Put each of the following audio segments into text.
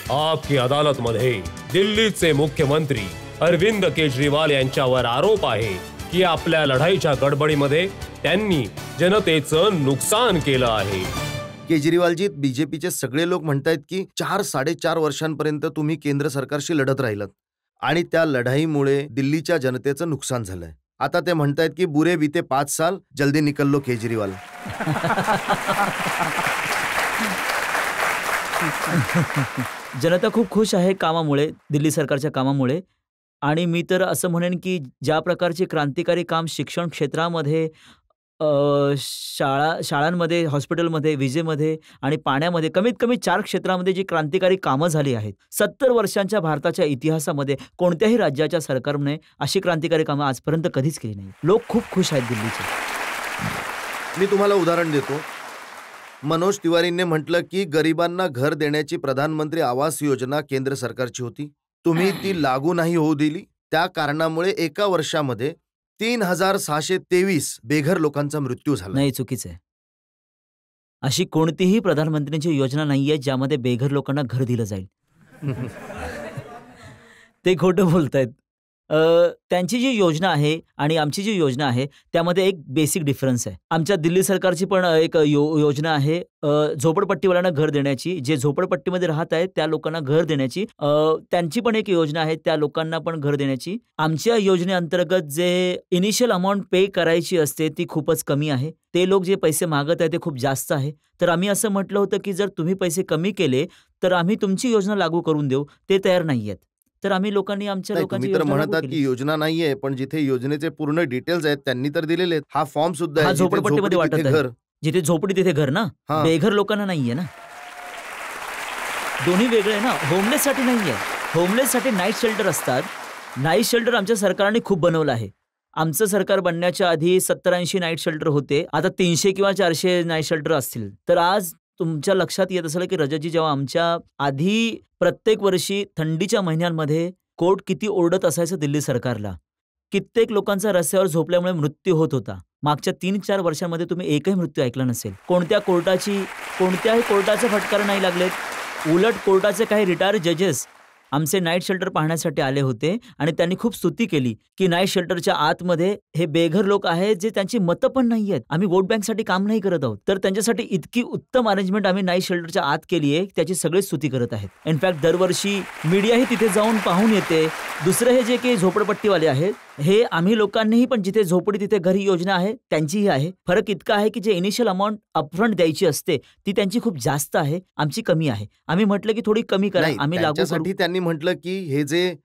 आपकी अदालतमध्ये दिल्लीचे मुख्यमंत्री अरविंद केजरीवाल यांच्यावर आरोप आहे की आपल्या लढाईच्या गडबडीमध्ये त्यांनी जनतेचं नुकसान केलं आहे. केजरीवालजी, बीजेपीचे सगळे लोक म्हणतायत की 4-4.5 वर्षांपर्यंत तुम्ही केंद्र सरकारशी लढत राहिलात आणि त्या लढाईमुळे दिल्लीच्या जनतेचं नुकसान झालंय. आता ते म्हणतायत की बुरे बीते 5 साल, जल्दी निकल लो केजरीवाल. जनता खूप खुश आहे कामामुळे, दिल्ली सरकारच्या कामामुळे. आणि मी तर असं म्हणेन की ज्या प्रकारचे क्रांतिकारी काम शिक्षण क्षेत्रामध्ये, शाळांमध्ये, हॉस्पिटलमध्ये, विजेमध्ये आणि पाण्यामध्ये, कमीत कमी 4 क्षेत्रामध्ये जी क्रांतिकारी कामं झाली आहेत, 70 वर्षांच्या भारताच्या इतिहासामध्ये कोणत्याही राज्याच्या सरकारने अशी क्रांतिकारी कामं आजपर्यंत कधीच केली नाही. लोक खूप खुश आहेत दिल्लीचे. मी तुम्हाला उदाहरण देतो. मनोज तिवारींनी म्हटलं की गरिबांना घर देण्याची प्रधानमंत्री आवास योजना केंद्र सरकारची होती, तुम्ही ती लागू नाही होऊ दिली. त्या कारणामुळे एका वर्षामध्ये 3623 बेघर लोकांचा मृत्यू झाला. नाही, चुकीचं आहे. अशी कोणतीही प्रधानमंत्र्यांची योजना नाहीये ज्यामध्ये बेघर लोकांना घर दिलं जाईल. ते खोटं बोलतायत. त्यांची जी योजना आहे आणि आमची जी योजना आहे त्यामध्ये एक बेसिक डिफरन्स आहे. आमच्या दिल्ली सरकारची पण एक योजना आहे झोपडपट्टीवाल्यांना घर देण्याची. जे झोपडपट्टीमध्ये राहत आहेत त्या लोकांना घर देण्याची. त्यांची पण एक योजना आहे, त्या लोकांना पण घर देण्याची. आमच्या योजनेअंतर्गत जे इनिशियल अमाऊंट पे करायची असते ती खूपच कमी आहे. ते लोक जे पैसे मागत आहेत ते खूप जास्त आहे. तर आम्ही असं म्हटलं होतं की जर तुम्ही पैसे कमी केले तर आम्ही तुमची योजना लागू करून देऊ. ते तयार नाही आहेत. तर आम्ही लोकांनी आमच्या लोकांची योजना म्हणतात की योजना नाहीये, पण जिथे योजनेचे पूर्ण डिटेल्स आहेत त्यांनी तर दिलेले आहेत. हा फॉर्म सुद्धा आहे, झोपडपट्टीमध्ये वाटत घर, जिथे झोपडी तिथे घर ना. बेघर लोकांना नाहीये ना. दोन्ही वेगळे आहे ना. होमलेससाठी नाहीये. होमलेससाठी नाईट शेल्टर असतात. नाईट शेल्टर आमच्या सरकारने खूप बनवलं आहे. आमचं सरकार बनण्याच्या आधी 70-80 नाईट शेल्टर होते. आता 300 किंवा 400 नाईट शेल्टर असतील. तर आज तुमच्या लक्षात येत असेल की रजतजी, जेव्हा आमच्या आधी प्रत्येक वर्षी थंडीच्या महिन्यांमध्ये कोर्ट किती ओरडत असायचं दिल्ली सरकारला. कित्येक लोकांचा रस्त्यावर झोपल्यामुळे मृत्यू होत होता. मागच्या 3-4 वर्षांमध्ये तुम्ही एकही मृत्यू ऐकला नसेल. कोणत्याही कोर्टाचे फटकार नाही लागलेत. उलट कोर्टाचे काही रिटायर्ड जजेस आमचे नाईट शेल्टर पाहण्यासाठी आले होते आणि त्यांनी खूप स्तुती केली की नाईट शेल्टरच्या आतमध्ये हे बेघर लोक आहेत जे त्यांची मतं पण नाही आहेत. आम्ही वोट बँकसाठी काम नाही करत आहोत, तर त्यांच्यासाठी इतकी उत्तम अरेंजमेंट आम्ही नाईट शेल्टरच्या आत केली आहे, त्याची सगळी स्तुती करत आहेत. इनफॅक्ट दरवर्षी मीडियाही तिथे जाऊन पाहून येते. दुसरं हे जे काही झोपडपट्टीवाले आहेत, हे आम्ही लोकांनीही पण जिथे झोपडी तिथे घरी योजना आहे त्यांचीही आहे. फरक इतका आहे की जे इनिशियल अमाऊंट अपफ्रंट द्यायची असते ती त्यांची खूप जास्त आहे, आमची कमी आहे. आम्ही म्हटलं की थोडी कमी करा, आम्ही लागू करू. त्यांनी म्हटलं की हे जे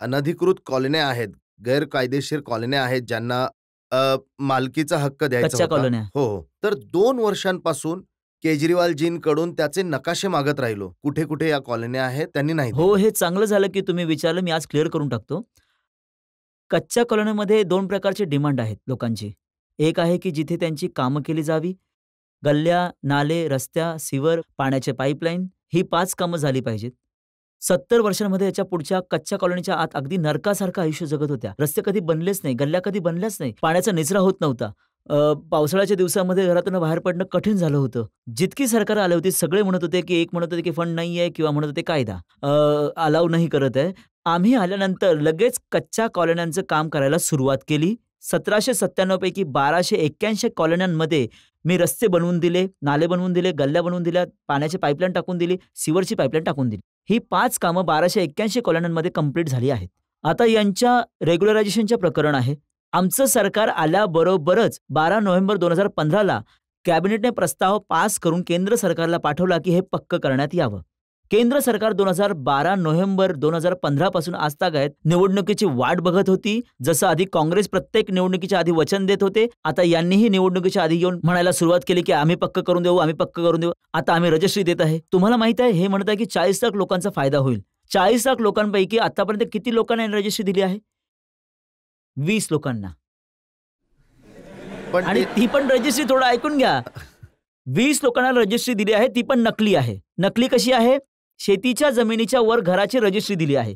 अनधिकृत कॉलन्या आहेत, गैरकायदेशीर कॉलन्या आहेत, ज्यांना मालकीचा हक्क द्यायचा होता, हो, तर 2 वर्षांपासून केजरीवालजींकडून त्याचे नकाशे मागत राहिलो. कुठे कुठे या कॉलन्या आहेत त्यांनी नाही. हो, हे चांगलं झालं की तुम्ही विचारलं. मी आज क्लिअर करून टाकतो. कच्च्या कॉलनीमध्ये 2 प्रकारचे डिमांड आहेत लोकांची. एक आहे की जिथे त्यांची कामं केली जावी, गल्ल्या, नाले, रस्त्या, सिवर, पाण्याचे पाईपलाईन, ही 5 कामं झाली पाहिजेत. 70 वर्षांमध्ये याच्या पुढच्या कच्च्या कॉलनीच्या आत अगदी नरकासारखं आयुष्य जगत होत्या. रस्ते कधी बनलेच नाही, गल्ल्या कधी बनल्याच नाही, पाण्याचा निचरा होत नव्हता. पावसाळ्याच्या दिवसामध्ये घरातून बाहेर पडणं कठीण झालं होतं. जितकी सरकार आली होती सगळे म्हणत होते की, एक म्हणत होते की फंड नाही आहे किंवा म्हणत होते कायदा अलाव नाही करत आहे. आम्ही आल्यानंतर लगेच कच्च्या कॉलन्यांचं काम करायला सुरुवात केली. 1797 पैकी 1281 कॉलन्यांमध्ये मी रस्ते बनवून दिले, नाले बनवून दिले, गल्ल्या बनवून दिल्या, पाण्याची पाईपलाईन टाकून दिली, सिवरची पाईपलाईन टाकून दिली. ही 5 कामं 1281 कॉलन्यांमध्ये कंप्लीट झाली आहेत. आता यांच्या रेग्युलरायझेशनचे प्रकरण आहे. आमचं सरकार आल्याबरोबरच 12 नोव्हेंबर 2015ला कॅबिनेटने प्रस्ताव पास करून केंद्र सरकारला पाठवला की हे पक्क करण्यात यावं. केंद्र सरकार 12 नोव्हेंबर 2015 पासून आजतागायत निवडणुकीची वाट बघत होती. जसं आधी काँग्रेस प्रत्येक निवडणुकीच्या आधी वचन देत होते, आता यांनीही निवडणुकीच्या आधी येऊन म्हणायला सुरुवात केली की आम्ही पक्क करून देऊ, आम्ही पक्क करून देऊ. आता आम्ही रजिस्ट्री देत आहे. तुम्हाला माहित आहे, हे म्हणत आहे की 40 लाख लोकांचा फायदा होईल. 40 लाख लोकांपैकी आतापर्यंत किती लोकांना रजिस्ट्री दिली आहे? 20 लोकांना. आणि ती पण रजिस्ट्री, थोडं ऐकून घ्या, 20 लोकांना रजिस्ट्री दिली आहे, ती पण नकली आहे. नकली कशी आहे? शेतीच्या जमिनीच्या वर घराची रजिस्ट्री दिली आहे.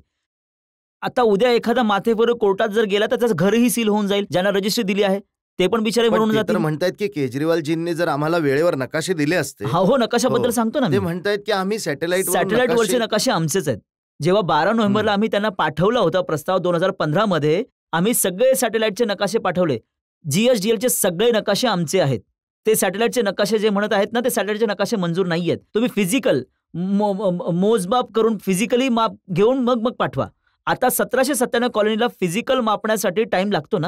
आता उद्या एखादा माथेफरू कोर्टात जर गेला तर त्याचं घरही सील होऊन जाईल ज्यांना रजिस्ट्री दिली आहे. ते पण बिचारे पण म्हणून ते तर जातील. म्हणतायत की केजरीवालजींनी जर आम्हाला वेळेवर नकाशे दिले असते, हो, नकाशाबद्दल हो. सांगतो ना ते मी. म्हणतायत की आम्ही सॅटेलाइटवरचे नकाशे आमचेच आहेत. जेव्हा 12 नोव्हेंबरला आम्ही त्यांना पाठवला होता प्रस्ताव 2015 मध्ये, आम्ही सगळे सॅटेलाइटचे नकाशे पाठवले. GSDLचे सगळे नकाशे आमचे आहेत. ते सॅटेलाइटचे नकाशे जे म्हणत आहेत ना, ते सॅटेलाइटचे नकाशे मंजूर नाहीयेत. तुम्ही फिजिकल मोजमाप करून फिजिकली माप घेऊन मग पाठवा. आता 1797 कॉलनीला फिजिकल मापण्यासाठी टाइम लागतो ना.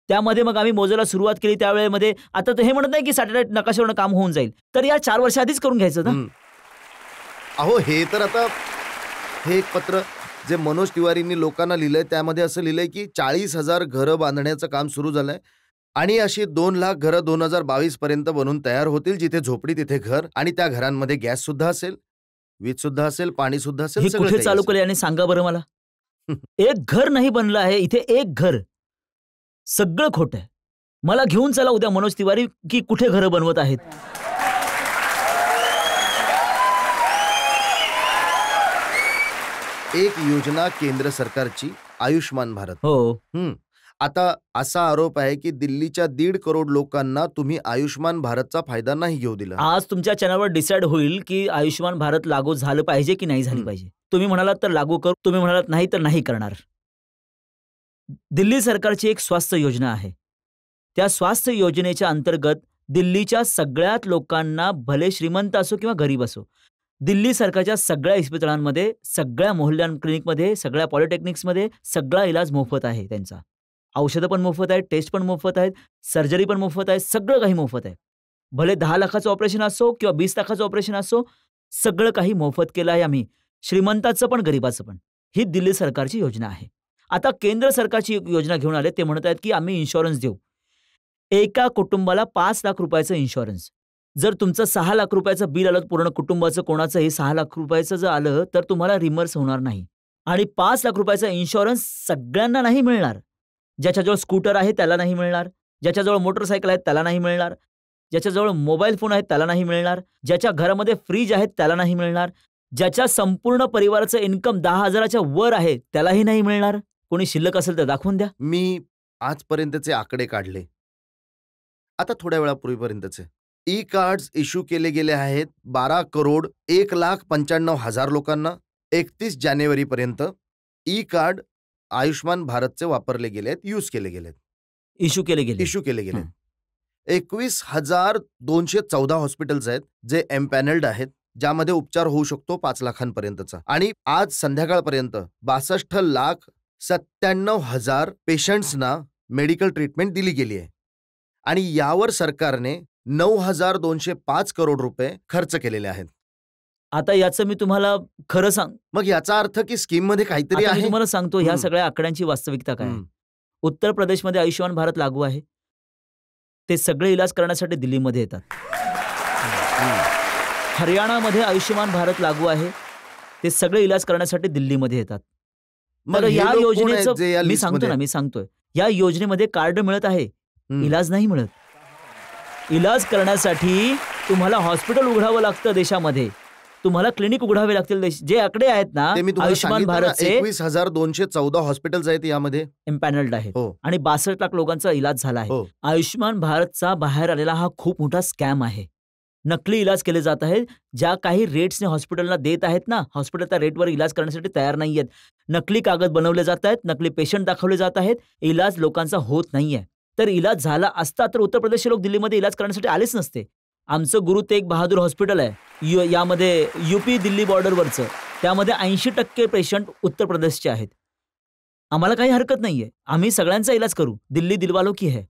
त्यामध्ये मग आम्ही मोजायला सुरुवात केली त्यावेळेमध्ये. आता तर हे म्हणत नाही की सॅटेलाइट नकाशावरून काम होऊन जाईल. तर या 4 वर्ष आधीच करून घ्यायचं ना. अहो, हे तर आता हे एक पत्र जे मनोज तिवारींनी लोकांना लिहिलंय त्यामध्ये असं लिहिलंय की 40,000 घरं बांधण्याचं काम सुरू झालंय आणि अशी 2 लाख घरं 2022 पर्यंत बनून तयार होतील, जिथे झोपडी तिथे घर, आणि त्या घरांमध्ये गॅस सुद्धा असेल, वीज सुद्धा असेल, पाणी सुद्धा असेल, हे सगळं कुठे काही चालू असेल. केलं आणि सांगा बरं मला. एक घर नाही बनलं आहे इथे, एक घर. सगळं खोटं आहे. मला घेऊन चला उद्या मनोज तिवारी की कुठे घरं बनवत आहेत. एक योजना केंद्र सरकारची आयुष्मान भारत. हो, आता असा आरोप आहे की दिल्लीच्या 1.5 करोड लोकांना तुम्ही आयुष्मान भारतचा फायदा नाही घेऊ दिला. आज तुमच्या चॅनलवर डिसाईड होईल की आयुष्मान भारत लागू झालं पाहिजे की नाही झाली पाहिजे. तुम्ही म्हणालात तर लागू करू, तुम्ही म्हणालात नाही तर नाही करणार. दिल्ली सरकारची एक स्वास्थ्य योजना आहे. त्या स्वास्थ्य योजनेच्या अंतर्गत दिल्लीच्या सगळ्यात लोकांना, भले श्रीमंत असो किंवा गरीब असो, दिल्ली सरकारच्या सगळ्या इस्पितळांमध्ये, सगळ्या मोहल्ला क्लिनिकमध्ये, सगळ्या पॉलिटेक्निक्समध्ये सगळा इलाज मोफत आहे त्यांचा. औषधं पण मोफत आहेत, टेस्ट पण मोफत आहेत, सर्जरी पण मोफत आहे, सगळं काही मोफत आहे. भले 10 लाखाचं ऑपरेशन असो किंवा 20 लाखाचं ऑपरेशन असो, सगळं काही मोफत केलं आहे आम्ही, श्रीमंताचं पण गरीबाचं पण. ही दिल्ली सरकारची योजना आहे. आता केंद्र सरकारची एक योजना घेऊन आले. ते म्हणत आहेत की आम्ही इन्शुरन्स देऊ. एका कुटुंबाला 5 लाख रुपयाचं इन्शुरन्स. जर तुमचं 6 लाख रुपयाचं बिल आलं पूर्ण कुटुंबाचं, कोणाचंही 6 लाख रुपयाचं जर आलं तर तुम्हाला रिमर्स होणार नाही. आणि 5 लाख रुपयाचा इन्शुरन्स सगळ्यांना नाही मिळणार. ज्याच्याजवळ स्कूटर आहे त्याला नाही मिळणार, ज्याच्याजवळ मोटरसायकल आहे त्याला नाही मिळणार, ज्याच्याजवळ मोबाईल फोन आहे त्याला नाही मिळणार, ज्याच्या घरामध्ये फ्रीज आहे त्याला नाही मिळणार, ज्याच्या संपूर्ण परिवाराचं इन्कम 10,000च्या वर आहे त्यालाही नाही मिळणार. कोणी शिल्लक असेल तर दाखवून द्या. मी आजपर्यंतचे आकडे काढले, आता थोड्या वेळापूर्वीपर्यंतचे. ई कार्ड्स इश्यू केले गेले आहेत 12 करोड 1,95,000 लोकांना. 31 जानेवारीपर्यंत ई कार्ड आयुष्मान भारतचे वापरले गेले आहेत, यूज केले गेलेत, इश्यू केले गेले. 21,214 हॉस्पिटल्स आहेत जे एम्पॅनल्ड आहेत, ज्यामध्ये उपचार होऊ शकतो 5 लाखांपर्यंतचा. आणि आज संध्याकाळपर्यंत 62,97,000 पेशंट्सना मेडिकल ट्रीटमेंट दिली गेली आहे. आणि यावर सरकारने 9,205 करोड रुपये खर्च केलेले आहेत. आता याचं मी तुम्हाला खरं सांग, मग याचा अर्थ की स्कीम मध्ये काहीतरी आता मी आहे. तुम्हाला सांगतो ह्या सगळ्या आकड्यांची वास्तविकता काय आहे. उत्तर प्रदेशमध्ये आयुष्यमान भारत लागू आहे. ते सगळे इलाज करण्यासाठी दिल्लीमध्ये येतात. हरियाणामध्ये आयुष्यमान भारत लागू आहे. ते सगळे इलाज करण्यासाठी दिल्लीमध्ये येतात. मग तर हे या लोक कोण आहेत योजनेचं जे या मी लिस्टमध्ये? सांगतोय या योजनेमध्ये कार्ड मिळत आहे, इलाज नाही मिळत. इलाज करण्यासाठी तुम्हाला हॉस्पिटल उघडावं लागतं देशामध्ये, तुम्हाला क्लिनिक उघडावे लागतील. जे आकडे आहेत ना ते मी तुम्हाला आयुष्यमान सांगितलं ना, भारतचे 21,214 हॉस्पिटल्स आहेत यामध्ये. एम्पॅनल्ड आहेत हो. आणि 62 लाख लोकांचा इलाज झाला आहे. हो. आयुष्यमान भारतचा बाहेर आलेला हा खूप मोठा स्कॅम आहे. नकली इलाज केले जात आहेत. ज्या काही रेट्सने हॉस्पिटलला देत आहेत ना, हॉस्पिटल त्या रेटवर इलाज करण्यासाठी तयार नाहीयेत. नकली कागद बनवले जात आहेत, नकली पेशंट दाखवले जात आहेत, इलाज लोकांचा होत नाहीये. तर इलाज झाला असता तर उत्तर प्रदेशचे लोक दिल्लीमध्ये इलाज करण्यासाठी आलेच नसते. आमचं गुरु तेग बहादूर हॉस्पिटल आहे यामध्ये UP दिल्ली बॉर्डरवरचं, त्यामध्ये 80% पेशंट उत्तर प्रदेशचे आहेत. आम्हाला काही हरकत नाहीये, आम्ही सगळ्यांचा इलाज करू. दिल्ली दिलवालो की है.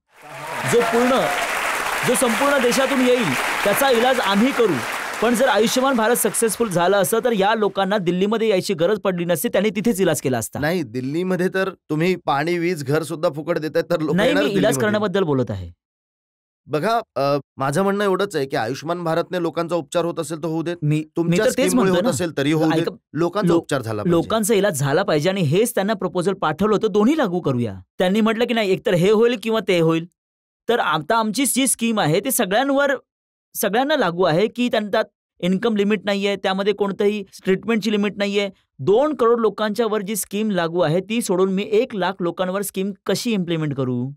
जो संपूर्ण देशातून येईल त्याचा इलाज आम्ही करू. पण जर आयुष्यमान भारत सक्सेसफुल झालं असतं तर या लोकांना दिल्लीमध्ये यायची गरज पडली नसती, त्यांनी तिथेच इलाज केला असता. नाही, दिल्लीमध्ये तर तुम्ही पाणी, वीज, घर सुद्धा फुकट देताय, तर लोक नाही, येणार मी इलाज दिल्लीमध्ये. करण्याबद्दल बोलत आहे. बघा, माझं म्हणणं एवढंच आहे की आयुष्यमान भारतने लोकांचा उपचार होत असेल तर होऊ देत, मी तुमच्या तर तेच स्कीममुळे म्हणतोय होत ना. असेल तरी होऊ देत, ऐका, लोकांचा उपचार झाला पाहिजे. लोकांचा इलाज झाला पाहिजे आणि हेच त्यांना प्रपोजल पाठवलं होतं, दोन्ही लागू करूया. त्यांनी म्हटलं की नाही, एकतर हे होईल किंवा ते होईल. तर आता आमची जी स्कीम आहे ती सगळ्यांना लागू आहे की त्यांच्यात इन्कम लिमिट नाहीये, त्यामध्ये कोणतंही ट्रीटमेंटची लिमिट नाहीये. 2 करोड लोकांच्या वर जी स्कीम लागू आहे ती सोडून मी 1 लाख लोकांवर स्कीम कशी इम्प्लिमेंट करू?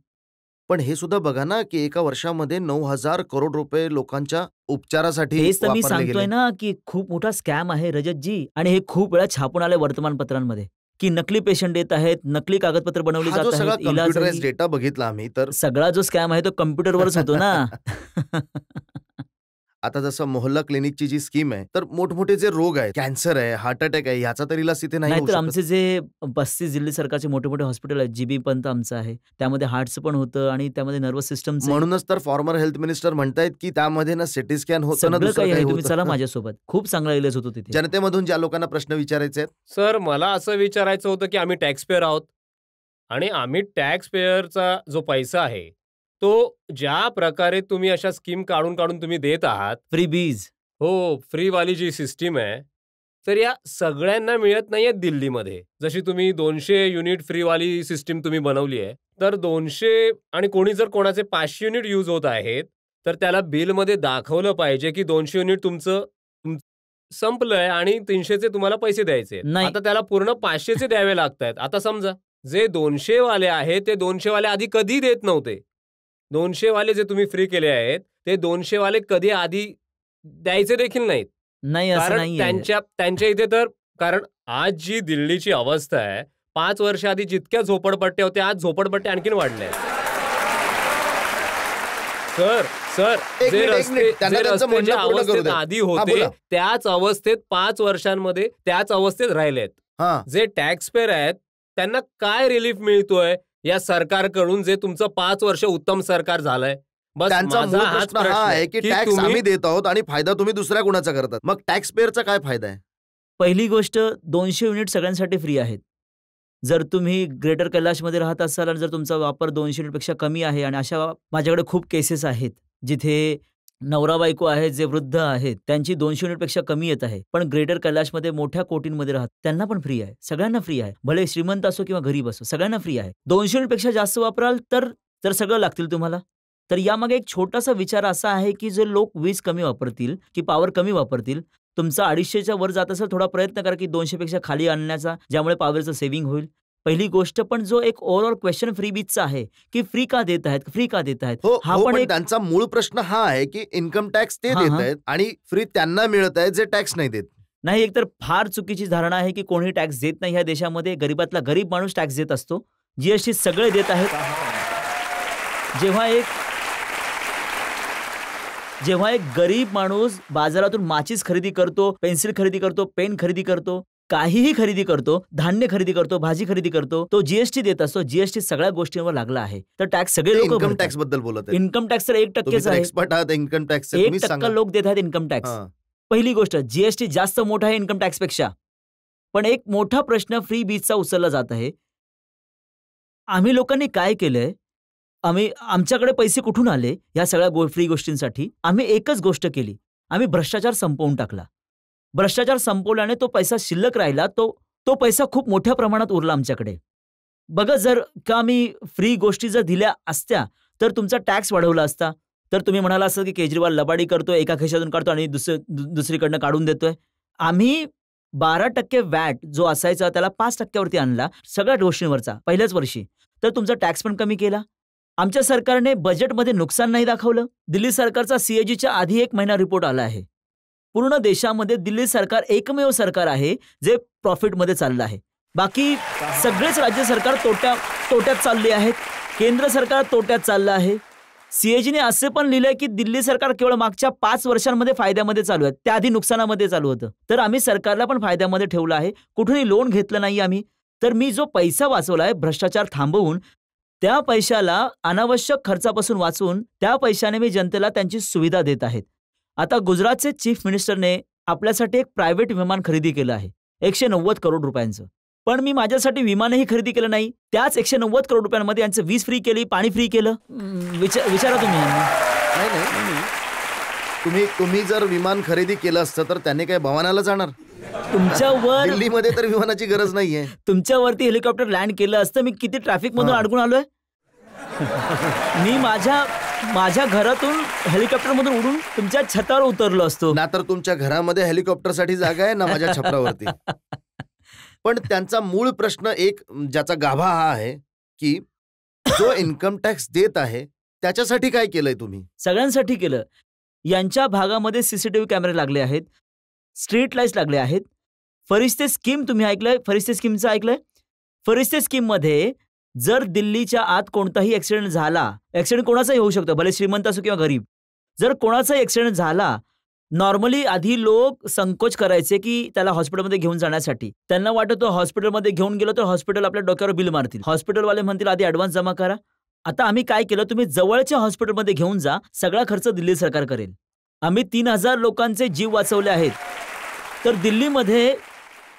पण हे सुद्धा बघा ना की एका वर्षामध्ये 9,000 करोड रुपये लोकांच्या उपचारासाठी हेच तर मी वापरले सांगतोय गेले. ना की खूप मोठा स्कॅम आहे रजतजी, आणि हे खूप वेळा छापून आलंय वर्तमानपत्रांमध्ये की नकली पेशंट येत आहेत, नकली कागदपत्र बनवली हा जो जात सगळा आहेत, कम्प्युटराइज इलाजही डेटा बघितला आम्ही तर सगळा जो स्कॅम आहे तो कम्प्युटरवरच होतो ना. आता जसं मोहल्ला क्लिनिकची जी स्कीम आहे तर मोठमोठे जे रोग आहेत, कॅन्सर आहे, हार्ट अटॅक आहे, ह्याचा तर इलाज तिथे नाही होऊ नाहीतर शकत. आमचे जे 35 दिल्ली सरकारचे मोठे मोठे हॉस्पिटल आहेत, जीबी पंत आमचं आहे, त्यामध्ये हार्टचं पण होतं आणि त्यामध्ये नर्वस सिस्टमचं म्हणूनच तर फॉर्मर हेल्थ मिनिस्टर म्हणतायत की त्यामध्ये ना सिटी स्कॅन होतं ना सगळं दुसरं काही आहे. काही तुम्ही चला होतं. माझ्यासोबत, खूप चांगला इलाज होतो तिथे. जनतेमधून ज्या लोकांना प्रश्न विचारायचे आहेत सर मला असं विचारायचं होतं की आम्ही टॅक्स पेअर आहोत आणि आम्ही टॅक्स पेअरचा जो पैसा आहे तो ज्या प्रकारे तुम्ही अशा स्कीम काढून काढून तुम्ही देत आहात, फ्री बीज हो, फ्रीवाली जी सिस्टीम आहे, तर या सगळ्यांना मिळत नाहीये दिल्लीमध्ये. जशी तुम्ही 200 युनिट फ्रीवाली सिस्टीम तुम्ही बनवली आहे, तर 200 आणि कोणी जर कोणाचे 500 युनिट यूज होत आहेत, तर त्याला बिलमध्ये दाखवलं पाहिजे की 200 युनिट संपलंय आणि 300चे तुम्हाला पैसे द्यायचे आहेत. नाही. आता त्याला पूर्ण 500चे द्यावे लागतायत. आता समजा जे 200 वाले आहेत ते 200 वाले आधी कधी देत नव्हते. 200 वाले जे तुम्ही फ्री केले आहेत ते 200 वाले कधी आधी द्यायचे देखील नाहीत. नाही, असं कारण नाहीये. त्यांच्या इथे तर कारण आज जी दिल्लीची अवस्था आहे, 5 वर्ष आधी जितक्या झोपडपट्ट्या होत्या आज झोपडपट्ट्या आणखीन वाढल्या आहेत. सर एक जे मिनिट, रस्ते त्यांना जे त्यांचं रस्ते म्हणणं ज्या पूर्ण करू अवस्थेत द्या. आधी हा, होते बोला. त्याच अवस्थेत 5 वर्षांमध्ये त्याच अवस्थेत राहिलेत. हा जे टॅक्स पेअर आहेत त्यांना काय रिलीफ मिळतोय या सरकारकडून, जे तुमचं 5 वर्ष उत्तम सरकार झालंय? बस त्यांचा माझा मूळ हाच प्रश्न हा आहे की टॅक्स तुम्ही आम्ही देत आहोत आणि फायदा तुम्ही दुसऱ्या कुणाचा करतात. मग टॅक्स पेअरचा काय फायदा आहे? पहिली गोष्ट 200 युनिट सगळ्यांसाठी फ्री आहेत. जर तुम्ही ग्रेटर कैलाशमध्ये राहत असाल आणि जर तुमचा वापर 200 युनिटपेक्षा कमी आहे, आणि अशा माझ्याकडे खूप केसेस आहेत जिथे नवरा बायको आहेत जे वृद्ध आहेत, त्यांची 200 युनिटपेक्षा कमी येत आहे, पण ग्रेटर कैलाशमध्ये मोठ्या कोटींमध्ये राहतात, त्यांना पण फ्री आहे. सगळ्यांना फ्री आहे. भले श्रीमंत असो किंवा गरीब असो, सगळ्यांना फ्री आहे. 200 युनिटपेक्षा जास्त वापराल तर सगळं लागतील तुम्हाला. तर यामागे एक छोटासा विचार असा आहे की जे लोक वीज कमी वापरतील की पॉवर कमी वापरतील, तुमचा 250च्या वर जात असेल, थोडा प्रयत्न करा की 200 पेक्षा खाली आणण्याचा, ज्यामुळे पॉवरचं सेव्हिंग होईल. पहिली गोष्ट. पण जो एक ओव्हरऑल क्वेश्चन फ्री बीजचा आहे की फ्री का देत आहेत, फ्री का देत आहेत, हो हा हो, पण पण एक त्यांचा मूळ प्रश्न हा आहे की इन्कम टॅक्स ते हा, देत हा. आहेत आणि फ्री त्यांना मिळत आहे जे टॅक्स नाही देत. नाही, एकतर फार चुकीची धारणा आहे की कोणी टॅक्स देत नाही ह्या देशामध्ये. गरीबातला गरीब माणूस टॅक्स देत असतो. जीएसटी सगळे देत आहेत. जेव्हा एक गरीब माणूस बाजारातून माचीस खरेदी करतो, पेन्सिल खरेदी करतो, पेन खरेदी करतो, काहीही खरेदी करतो, धान्य खरेदी करतो, भाजी खरेदी करतो, तो जीएसटी देत असतो. जीएसटी सगळ्या गोष्टींवर लागला आहे. तर टॅक्स सगळे लोक इन्कम टॅक्स बद्दल बोलत आहेत. इन्कम टॅक्स तर 1% तुम्ही तर आहे. एक्सपर्ट आहात इन्कम टॅक्स. 1% लोक देत आहेत इन्कम टॅक्स. पहिली गोष्ट, जीएसटी जास्त मोठा आहे इन्कम टॅक्सपेक्षा. पण एक मोठा प्रश्न फ्री बीजचा उचलला जात आहे. आम्ही लोकांनी काय केलंय, आमच्याकडे पैसे कुठून आले या सगळ्या फ्री गोष्टींसाठी? आम्ही एकच गोष्ट केली, आम्ही भ्रष्टाचार संपवून टाकला. भ्रष्टाचार संपवल्याने तो पैसा शिल्लक राहिला, तो पैसा खूप मोठ्या प्रमाणात उरला आमच्याकडे. बघा, जर का आम्ही फ्री गोष्टी जर दिल्या असत्या तर तुमचा टॅक्स वाढवला असता. तर तुम्ही म्हणाला असतं की केजरीवाल लबाडी करतोय, एका खिशातून काढतो आणि दुसरीकडनं काढून देतोय. आम्ही 12% वॅट जो असायचा त्याला 5% वरती आणला सगळ्या गोष्टींवरचा पहिल्याच वर्षी. तर तुमचा टॅक्स पण कमी केला. आमच्या सरकारने बजेटमध्ये नुकसान नाही दाखवलं. दिल्ली सरकारचा सीएजीच्या आधी 1 महिना रिपोर्ट आला आहे. पूर्ण देशामध्ये दिल्ली सरकार एकमेव सरकार आहे जे प्रॉफिटमध्ये चाललं आहे. बाकी सगळेच राज्य सरकार तोट्यात चालले आहेत. केंद्र सरकार तोट्यात चाललं आहे. सीएजीने असे पण लिहिलंय की दिल्ली सरकार केवळ मागच्या 5 वर्षांमध्ये फायद्यामध्ये चालू आहे, त्याआधी नुकसानामध्ये चालू होतं. तर आम्ही सरकारला पण फायद्यामध्ये ठेवलं आहे. कुठूनही लोन घेतलं नाही आम्ही. तर मी जो पैसा वाचवला आहे भ्रष्टाचार थांबवून, त्या पैशाला अनावश्यक खर्चापासून वाचवून त्या पैशाने मी जनतेला त्यांची सुविधा देत आहेत. आता गुजरातचे चीफ मिनिस्टरने आपल्यासाठी एक प्रायव्हेट विमान खरेदी केलं आहे 190 करोड रुपयांचं. पण मी माझ्यासाठी विमानही खरेदी केलं नाही. त्याच 190 करोड रुपयांमध्ये यांचं वीज फ्री केली, पाणी फ्री केलं. विचारा तुम्ही यांना. नाही, तुम्ही जर विमान खरेदी केलं असतं तर त्याने काय भवानाला जाणार? तुमच्यावर दिल्लीमध्ये तर विमानाची गरज नाहीये. तुमच्यावरती हेलिकॉप्टर लँड केलं असतं, मी किती ट्रॅफिक मधून अडकून आलोय. मी माझ्या घरातून हेलिकॉप्टर मधून उडून तुमच्या छतावर उतरलो असतो. ना तर तुमच्या घरामध्ये हेलिकॉप्टरसाठी जागा आहे ना माझ्या छपरावरती. पण त्यांचा मूळ प्रश्न एक ज्याचा गाभा हा आहे की जो इन्कम टॅक्स देत आहे त्याच्यासाठी काय केलंय तुम्ही? सगळ्यांसाठी केलं. यांच्या भागामध्ये सीसीटीव्ही कॅमेरे लागले आहेत, स्ट्रीट लाईट्स लागले आहेत. फरिश्ते स्कीम तुम्ही ऐकलंय? फरिश्ते स्कीमचं ऐकलंय? फरिश्ते स्कीममध्ये जर दिल्लीच्या आत कोणताही ऍक्सिडेंट झाला, ऍक्सिडेंट कोणाचाही होऊ शकतो, भले श्रीमंत असो किंवा गरीब, जर कोणाचाही ऍक्सिडेंट झाला, नॉर्मली आधी लोक संकोच करायचे की त्याला हॉस्पिटलमध्ये घेऊन जाण्यासाठी. त्यांना वाटतं हॉस्पिटलमध्ये घेऊन गेलो तर हॉस्पिटल आपल्या डोक्यावर बिल मारतील, हॉस्पिटलवाले म्हणतील आधी ॲडव्हान्स जमा करा. आता आम्ही काय केलं, तुम्ही जवळच्या हॉस्पिटलमध्ये घेऊन जा, सगळा खर्च दिल्ली सरकार करेल. आम्ही 3,000 लोकांचे जीव वाचवले आहेत. तर दिल्लीमध्ये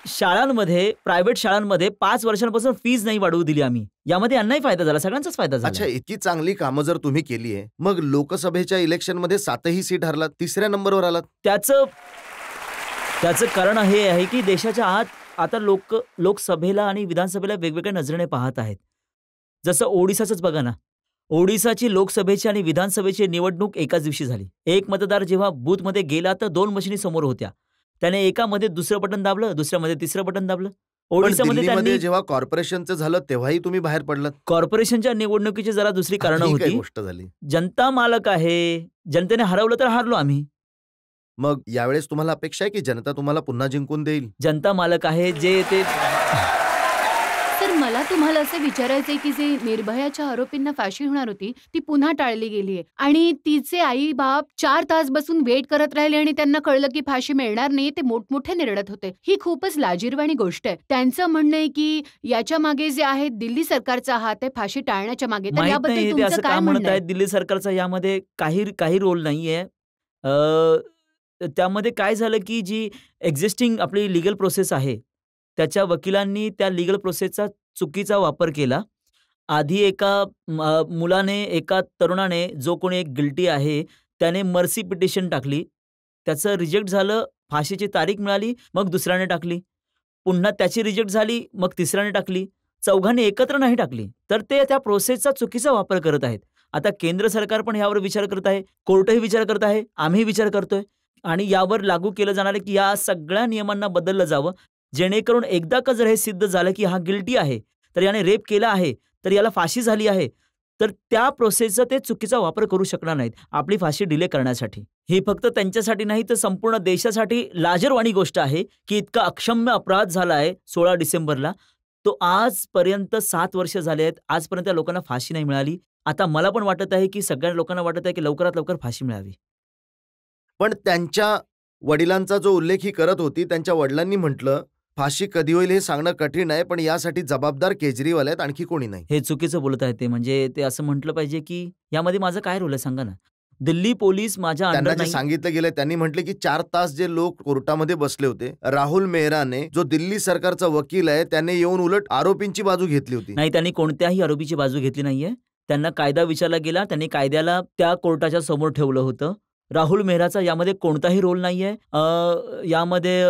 शाळांमध्ये, प्रायव्हेट शाळांमध्ये 5 वर्षांपासून फीज नाही वाढवू दिली आम्ही. यामध्ये यांनाही फायदा झाला, सगळ्यांचाच फायदा झाला. अच्छा, इतकी चांगली कामं जर तुम्ही केली आहे, मग लोकसभेच्या इलेक्शनमध्ये 7ही सीट हरलात, 3ऱ्या नंबरवर आलात. त्याचं कारण हे आहे की देशाच्या आत आता लोकसभेला आणि विधानसभेला वेगवेगळ्या नजरेने पाहत आहेत. जसं ओडिसाचंच बघा ना, ओडिसाची लोकसभेची आणि विधानसभेची निवडणूक एकाच दिवशी झाली. एक मतदार जेव्हा बूथमध्ये गेला तर 2 मशिनी समोर होत्या. त्याने एकामध्ये दुसरं बटन दाबलं, दुसऱ्यामध्ये तिसरं बटन दाबलं. ओडिसामध्ये त्यांनी जेव्हा कॉर्पोरेशनचं झालं तेव्हाही तुम्ही बाहेर पडलात. कॉर्पोरेशनच्या निवडणुकीची जरा दुसरी कारणं ही काय होती. गोष्ट झाली? जनता मालक आहे, जनतेने हरवलं तर हारलो आम्ही. मग यावेळेस तुम्हाला अपेक्षा आहे की जनता तुम्हाला पुन्हा जिंकून देईल? जनता मालक आहे जे ते. तर मला तुम्हाला असं विचारायचंय की जे निर्भयाच्या आरोपींना फाशी होणार होती ती पुन्हा टाळली गेली आहे आणि तिचे आई बाप 4 तास बसून वेट करत राहिले आणि त्यांना कळलं की फाशी मिळणार नाही, ते मोठमोठ्याने रडत होते. ही खूपच लाजिरवाणी गोष्ट आहे. त्यांचं म्हणणं आहे की याच्या मागे जे आहे दिल्ली सरकारचा हात आहे फाशी टाळण्याच्या मागे. तर माहित याबद्दल नाही ते तुमचं असं काय का म्हणत म्हणणं आहे? आहेत. दिल्ली सरकारचा यामध्ये काही रोल नाहीये. त्यामध्ये काय झालं की जी एक्झिस्टिंग आपली लीगल प्रोसेस आहे त्याच्या वकिलांनी त्या लीगल प्रोसेसचा चुकीचा वापर केला. आधी एका मुलाने, एका तरुणाने, जो कोणी एक गिल्टी आहे त्याने मर्सी पिटिशन टाकली, त्याचं रिजेक्ट झालं, फाशीची तारीख मिळाली, मग दुसऱ्याने टाकली, पुन्हा त्याची रिजेक्ट झाली, मग तिसऱ्याने टाकली, चौघांनी एकत्र नाही टाकली. तर ते त्या प्रोसेसचा चुकीचा वापर करत आहेत. आता केंद्र सरकार पण यावर विचार करत आहे, कोर्टही विचार करत आहे, आम्ही विचार करतोय आणि यावर लागू केलं जाणार आहे की या सगळ्या नियमांना बदललं जावं, जेणेकरून एकदा का जर हे सिद्ध झालं की हा गिल्टी आहे, तर याने रेप केला आहे, तर याला फाशी झाली आहे, तर त्या प्रोसेसचा ते चुकीचा वापर करू शकणार नाहीत आपली फाशी डिले करण्यासाठी. ही फक्त त्यांच्यासाठी नाही तर संपूर्ण देशासाठी लाजिरवाणी गोष्ट आहे की इतका अक्षम्य अपराध झाला आहे 16 डिसेंबरला. तो आजपर्यंत 7 वर्ष झाले आहेत, आजपर्यंत त्या लोकांना फाशी नाही मिळाली. आता मला पण वाटत आहे की सगळ्या लोकांना वाटत आहे की लवकरात लवकर फाशी मिळावी. पण त्यांच्या वडिलांचा जो उल्लेख ही करत होती, त्यांच्या वडिलांनी म्हटलं फाशी कधी होईल हे सांगणं कठीण आहे, पण यासाठी जबाबदार केजरीवाल आहेत, आणखी कोणी नाही. हे चुकीचं बोलत आहेत ते. म्हणजे ते असं म्हटलं पाहिजे की यामध्ये माझा काय रोल आहे सांगा ना. दिल्ली पोलीस माझ्या त्यांना अंडर जे नाही. सांगितलं गेलं त्यांनी म्हटले की 4 तास जे लोक कोर्टामध्ये बसले होते, राहुल मेहराने जो दिल्ली सरकारचा वकील आहे त्याने येऊन उलट आरोपींची बाजू घेतली होती. नाही, त्यांनी कोणत्याही आरोपीची बाजू घेतली नाहीये. त्यांना कायदा विचारला गेला, त्यांनी कायद्याला त्या कोर्टाच्या समोर ठेवलं होतं. राहुल मेहराचा यामध्ये कोणताही रोल नाहीये. यामध्ये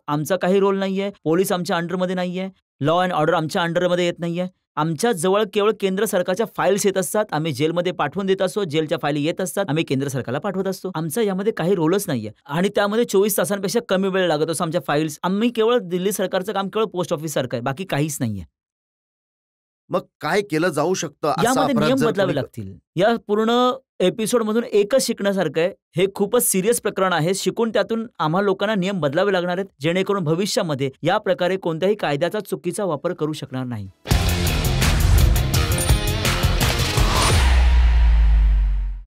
आमचा काही रोल नाहीये. पोलीस आमच्या अंडरमध्ये नाहीये. लॉ अँड ऑर्डर आमच्या अंडरमध्ये येत नाहीये. आमच्या जवळ केवळ केंद्र सरकारच्या फाईल्स येत असतात. आम्ही जेलमध्ये पाठवून देत असतो, जेलच्या फाईली येत असतात, आम्ही केंद्र सरकारला पाठवत असतो. आमचा यामध्ये काही रोलच नाहीये आणि त्यामध्ये 24 तासांपेक्षा कमी वेळ लागत असतो आमच्या फाईल्स. आम्ही केवळ दिल्ली सरकारचं काम केवळ पोस्ट ऑफिस सारखं आहे, बाकी काहीच नाहीये. मग काय केलं जाऊ शकतं? असा यामध्ये अपराध नियम जर बदलावे कोणी- लागतील. या पूर्ण एपिसोड मधून एकच शिकण्यासारखं आहे. हे खूपच सिरियस प्रकरण आहे. शिकून त्यातून आम्हा लोकांना नियम बदलावे लागणार आहेत, जेणेकरून भविष्यामध्ये या प्रकारे कोणत्याही कायद्याचा चुकीचा वापर करू शकणार नाही.